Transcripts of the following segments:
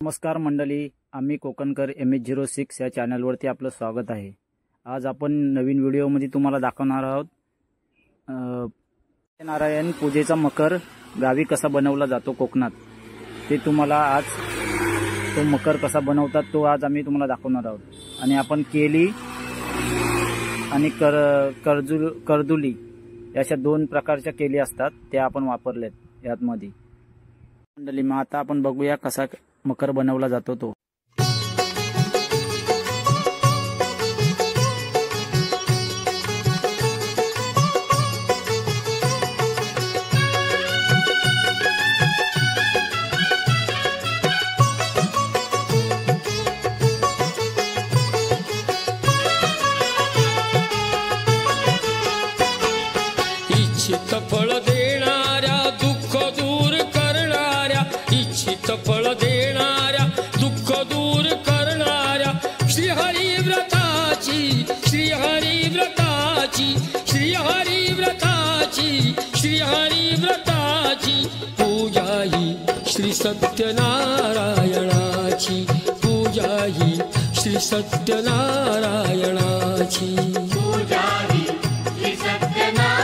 नमस्कार मंडळी, आम्ही कोकणकर MH06 या चॅनलवरती आपलं स्वागत आहे। आज आपण नवीन व्हिडिओमध्ये तुम्हाला दाखवणार आहोत नारायण पूजेचा मकर गावी कसा बनवला जातो कोकणात। ते तुम्हाला आज तो मकर कसा बनवतात तो आज आम्ही तुम्हाला दाखवणार आहोत। आणि आपण केली आणि करदुली अशा दोन प्रकारच्या केली असतात त्या आपण वापरलेत यातमध्ये। मंडळी, मग आता आपण बघूया कसा मकर बनवला जातो तो। इच्छित फळ देणाऱ्या दुःख दूर करणाऱ्या, इच्छित फळ देणाऱ्या दुःख दूर करणाऱ्या श्रीहरी व्रताची, श्रीहरी व्रताची, श्रीहरी व्रताची, श्रीहरी व्रताची पूजा ही श्री सत्यनारायणाची, पूजा ही श्री सत्यनारायणाची, पूजा ही श्री सत्यनारायणाची,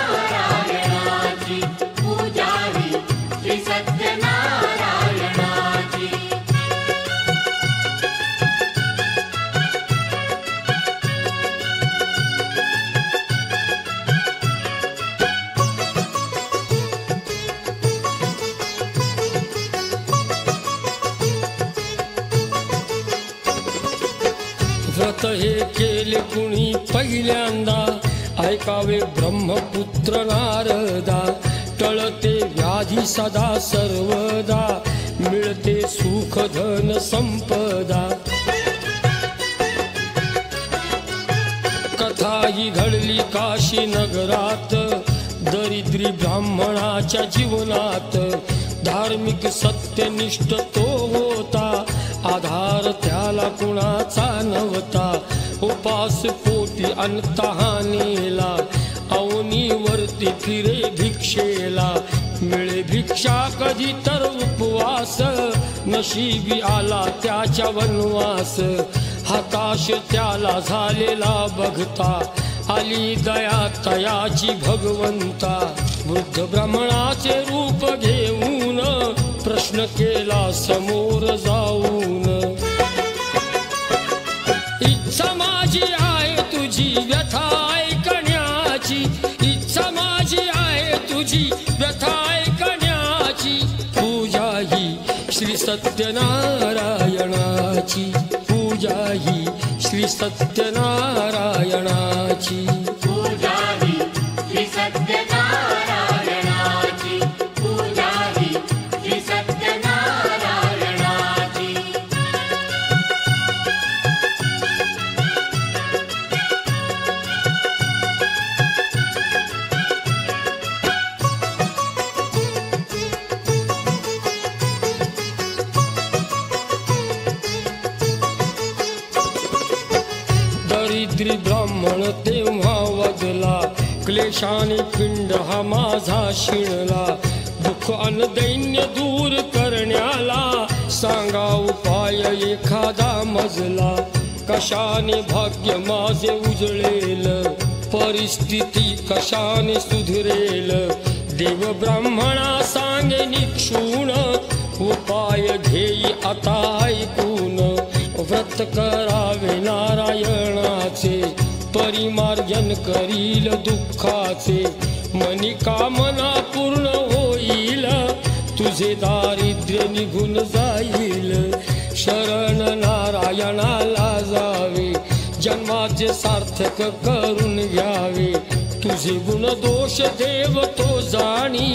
पूजा ही श्री सत्यनारायणाची। व्रत हे केले कुणी पहिल्यांदा, ऐकावे ब्रह्मपुत्र नारदा। टळते व्याधी सदा सर्वदा, मिळते सुख धन संपदा। कथा ही घडली काशी नगरात, दरिद्री ब्राह्मणाच्या जीवनात। धार्मिक सत्यनिष्ठ तो होता, आधार त्याला कुणाचा नव्हता। उपास पोटी अनतहानेला, अवनीवरती फिरे भिक्षेला। मिळे भिक्षा कधी तर उपवास, नशिबी आला त्याच्या वनवास। हताश त्याला झालेला बघता, आली दया तयाची भगवंता। वृद्ध ब्राह्मणाचे रूप घेऊन, प्रश्न केला समोर जाऊन। इच्छा माझी आहे तुझी व्यथा ऐकण्याची, इच्छा माझी आहे तुझी व्यथा ऐकण्याची। पूजा ही श्री सत्यनारायणाची, पूजा ही श्री सत्यनारायणाची, पूजा ही श्री सत्यनारायणाची, पूजा ही श्री सत्यनारायणाची। दरिद्री ब्राह्मण तेव्हा वदला, क्लेशाने पिंड हा माझा शिणला। दुःख अन दैन्य दूर करण्याला, सांगा उपाय एखादा मजला। कशाने भाग्य माझे उजळेल, परिस्थिती कशाने सुधरेल। देव ब्राह्मणा सांगे निक्षूण, उपाय घेई आता ऐकून। व्रत करावे नारायणाचे, परिमार्जन करील दुःखाचे। मनी कामना पूर्ण होईल, तुझे दारिद्र्य निघून जाईल। शरण नारायणाला जावे, जन्माचे सार्थक करून घ्यावे। तुझे गुण दोष देव तो जाणी,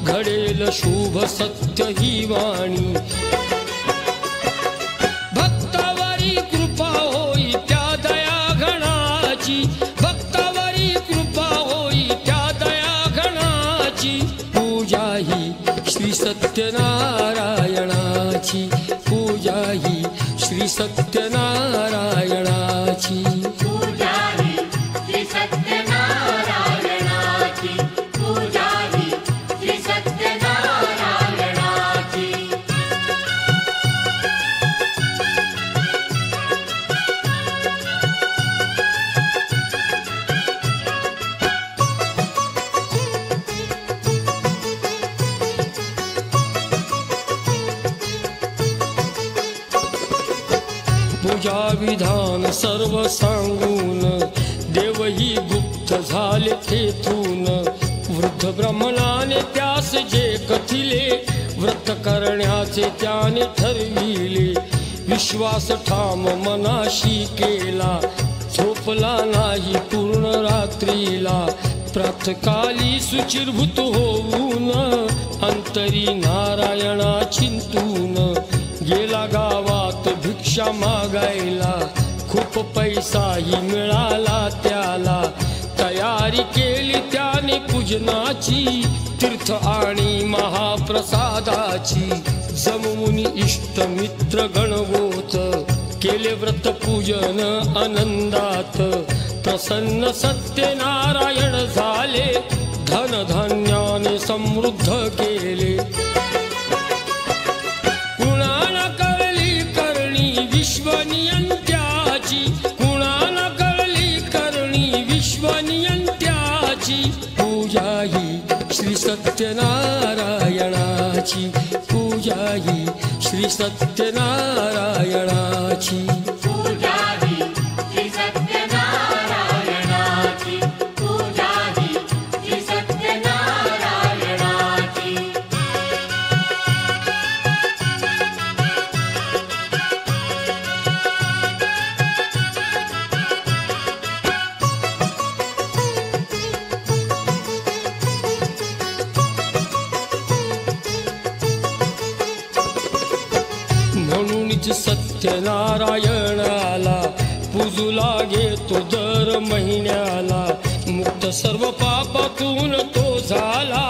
घडेल शुभ सत्य ही वाणी। भक्तावरी कृपा होई त्या दया घणाची, भक्तावरी कृपा होई त्या दया घणाची। पूजा ही श्री सत्यनारायणाची, पूजा ही श्री सत्यनारायणाची, पूजा ही श्री सत्यनारायणाची, पूजा ही श्री सत्यनारायणाची। पूजा विधान सर्व सांगून देवही गुप्त झाले तेथून. वृद्ध ब्राह्मणाने त्यास जे कथिले व्रत करण्याचे त्याने ठरविले. विश्वास ठाम मनाशी केला झोपला नाही पूर्ण रात्रीला. प्रातकाली सुचिरभूत होऊन अंतरी नारायणा चिंतून गेला गावात भिक्षा मागायला. खूप पैसाही मिळाला त्याला. तयारी केली त्याने पूजनाची तीर्थ आणि महाप्रसादाची. जमवून इष्ट मित्र गणगोत केले व्रत पूजन आनंदात. प्रसन्न सत्यनारायण झाले धन धान्याने समृद्ध केले. कुणाला कळली करणी विश्वनियंत्याची. कुणाला कळली करणी विश्वनियंत्याची. पूजा ही श्री सत्यनारायणाची. पूजा ही श्री सत्यनारायणाची. पूजा ही श्री सत्यनारायणाची. पूजा ही श्री सत्यनारायणाची. म्हणूनच सत्यनारायणाला पूजू लागेतो दर महिन्याला. मुक्त सर्व पापातून तो झाला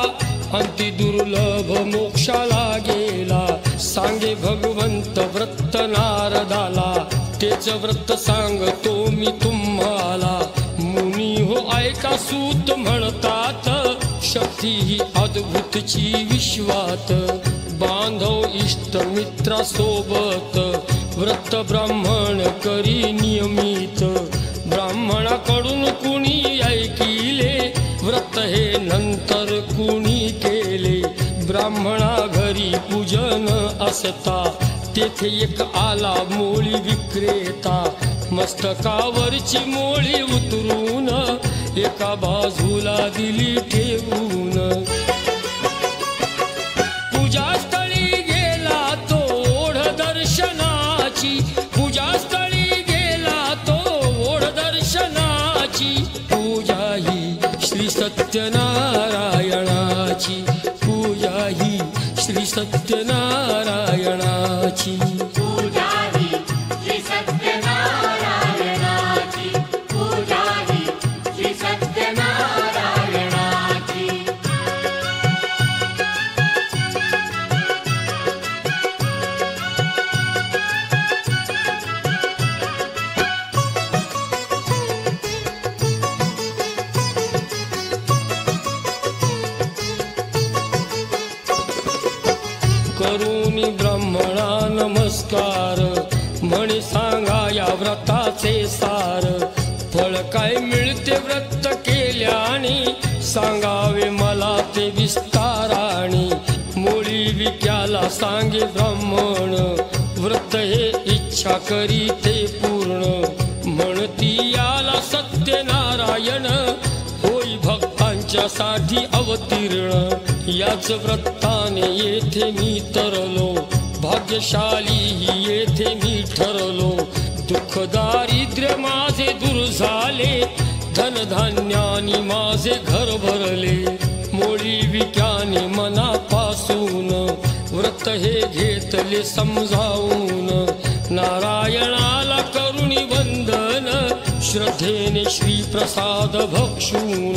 अंती दुर्लभ मोक्षाला गेला. सांगे भगवंत व्रत नारदाला तेच व्रत सांगतो मी तुम्हाला. मुनी हो ऐका सूत म्हणतात शक्ती ही अद्भुतची विश्वात. बांधव इष्ट मित्रासोबत व्रत ब्राह्मण करी नियमित. ब्राह्मणाकडून कुणी ऐकिले व्रत हे नंतर कुणी केले. ब्राह्मणा घरी पूजन असता तेथे एक आला मोळी विक्रेता. मस्तकावरची मोळी उतरून एका बाजूला दिली ठेवून. पूजास्थळी गेला तो ओढ दर्शनाची. पूजास्थळी गेला तो ओढ दर्शनाची. पूजा ही श्री सत्यनारायणाची. पूजा ही श्री सत्यनारायणाची. पूजा ही श्री सत्यनारायणाची. पूजा ही श्री सत्यनारायणाची. करून ब्राह्मणा नमस्कार म्हणे सांगा या व्रताचे सार. फळ काय मिळते व्रत केल्याने सांगावे मला ते विस्ताराने. मोळी विक्याला सांगे ब्राह्मण व्रत हे इच्छा करी ते पूर्ण. म्हणती याला सत्यनारायण होई भक्तांच्या साठी अवतीर्ण. याच व्रताने येथे मी तरलो भाग्यशाली येथे मी ठरलो. दुःख दारिद्र्य माझे दूर झाले धनधान्यानी माझे घर भरले. मोळी विक्याने मनापासून व्रत हे घेतले समजावून. नारायणाला करुणी वंदन श्रद्धेने श्री प्रसाद भक्षून.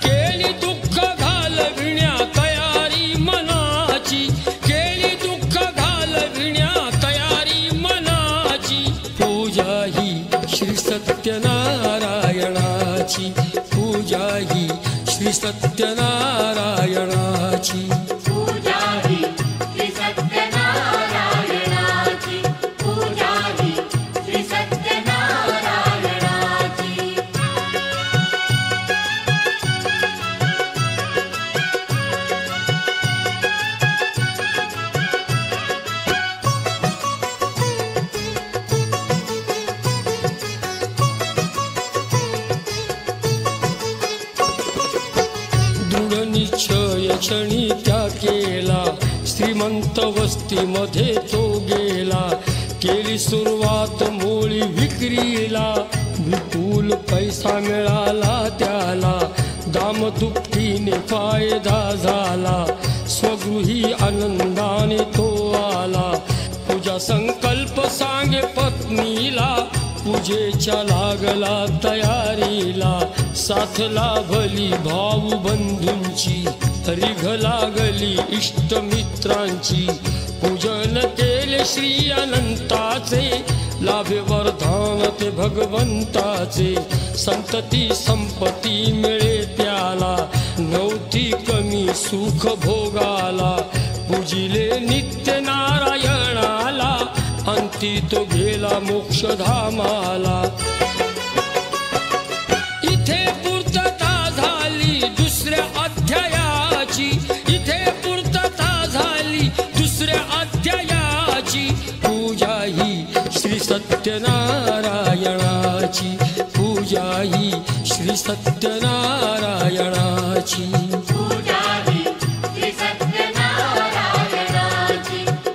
केली दुःख घालविण्या तयारी मनाची. केली दुःख घालविण्या तयारी मनाची. पूजा ही श्री सत्यनारायणाची. पूजा ही श्री सत्यनारायणाची. पूजा ही श्री सत्यनारायणाची. पूजा ही श्री सत्यनारायणाची. क्षणी त्या केला, श्रीमंत वस्तीमध्ये तो गेला. केली सुरुवात मोळी विक्रीला, विपुल पैसा मिळाला त्याला. दामदुपटीने फायदा झाला, स्वगृही आनंदाने तो आला. पूजा संकल्प सांगे पत्नीला, पूजेच्या लागला तयारीला. साथ लाभली भाऊ बंधूंची, रिघ लागली इष्टमित्रांची. पूजन केले श्री अनंताचे, लाभे वरदान ते भगवंताचे. संतती संपत्ती मिळे त्याला, नव्हती कमी सुख भोगाला. पूजिले नित्य नारायणाला, अंती तो गेला मोक्षधामाला. इथे पूर्तता झाली दुसऱ्या अध्यायाची, इथे पूर्तता झाली दुसऱ्या अध्यायाची. पूजा ही श्री सत्यनारायणाची, पूजा ही श्री सत्यनारायणाची. पूजा ही श्री सत्यनारायणाची,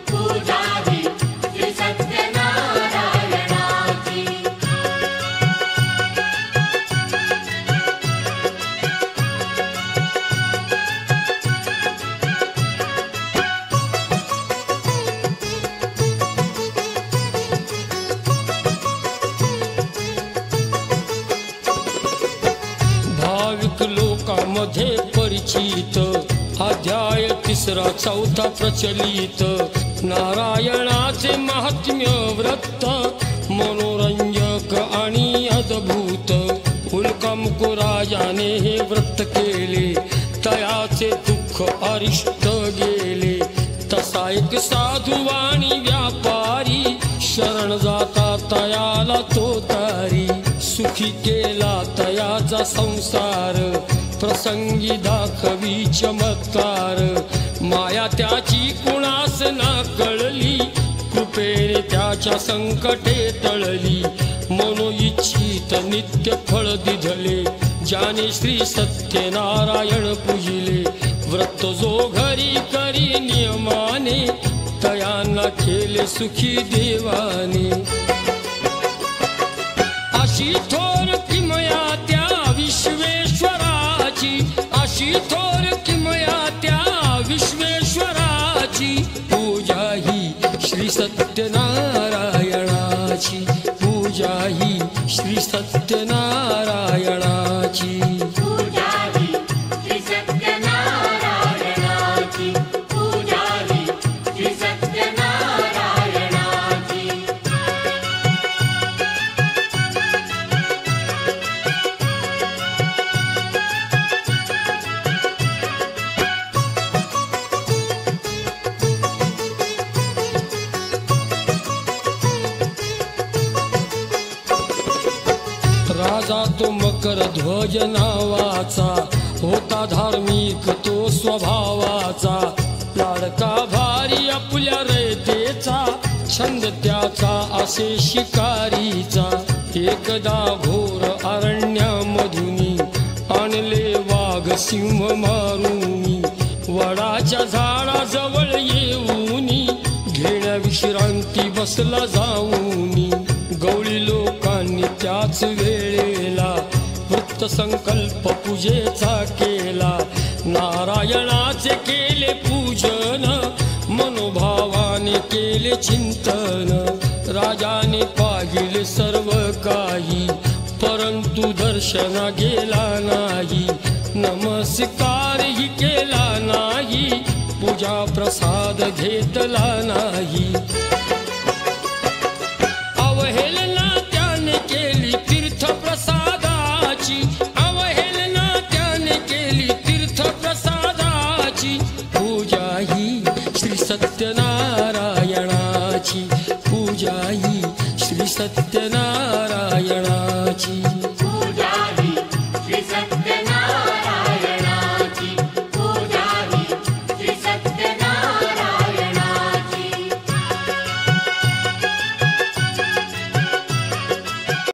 पूजा ही श्री सत्यनारायणाची. भाविक लोकांमध्ये परिचित, अध्याय 3 4 प्रचलित. नारायणाचे महात्म्य व्रत, मनोरंजक आणि अद्भुत. उल्कामुकुराजाने हे व्रत केले, तयाचे दुःख अरिष्ट गेले. तसा एक साधू आणि व्यापारी, शरण जाता तयाला तो तारी. सुखी केला तयाचा संसार, प्रसंगी दाखवी चमत्कार. माया त्याची कुणास ना कळली, कृपेने त्याच्या संकटे टळली. मनोइच्छित नित्य फळ दिधले, ज्याने श्री सत्यनारायण पूजिले. व्रत जो घरी करी नियमाने, तयांना केले सुखी देवाने. अशी थोर किमया त्या विश्वेश्वराची, अशी थोर किमया त्या विश्वेश्वराची. पूजा ही श्री सत्यनारायणाची, पूजा ही श्री सत्यनारायणाची. पूजा ही श्री सत्यनारायणाची, पूजा ही श्री सत्यनारायणाची. राजा तो मकर ध्वज नावाचा, होता धार्मिक तो स्वभावाचा. लाडका भारी आपल्या रयतेचा, छंद त्याचा असे शिकारीचा. एकदा घोर अरण्यामधुनी, आणले वाघ सिंह मारुनी. वडाच्या झाडाजवळ येऊनी, घेण्या विश्रांती बसला जाऊनी. गवळी लोकांनी त्याच वेळेला, वृत्त संकल्प पूजेचा केला. नारायणाचे केले पूजन, मनोभावाने केले चिंतन. राजाने पाहिले सर्व काही, परंतु दर्शना गेला नाही. नमस्कारही केला नाही, पूजा प्रसाद घेतला नाही. अवहेलना त्याने केली तीर्थ प्रसादाची, अवहेलना त्याने केली तीर्थ प्रसादाची. पूजा ही श्री सत्यनारायणाची, पूजा ही श्री सत्यनारायणाची.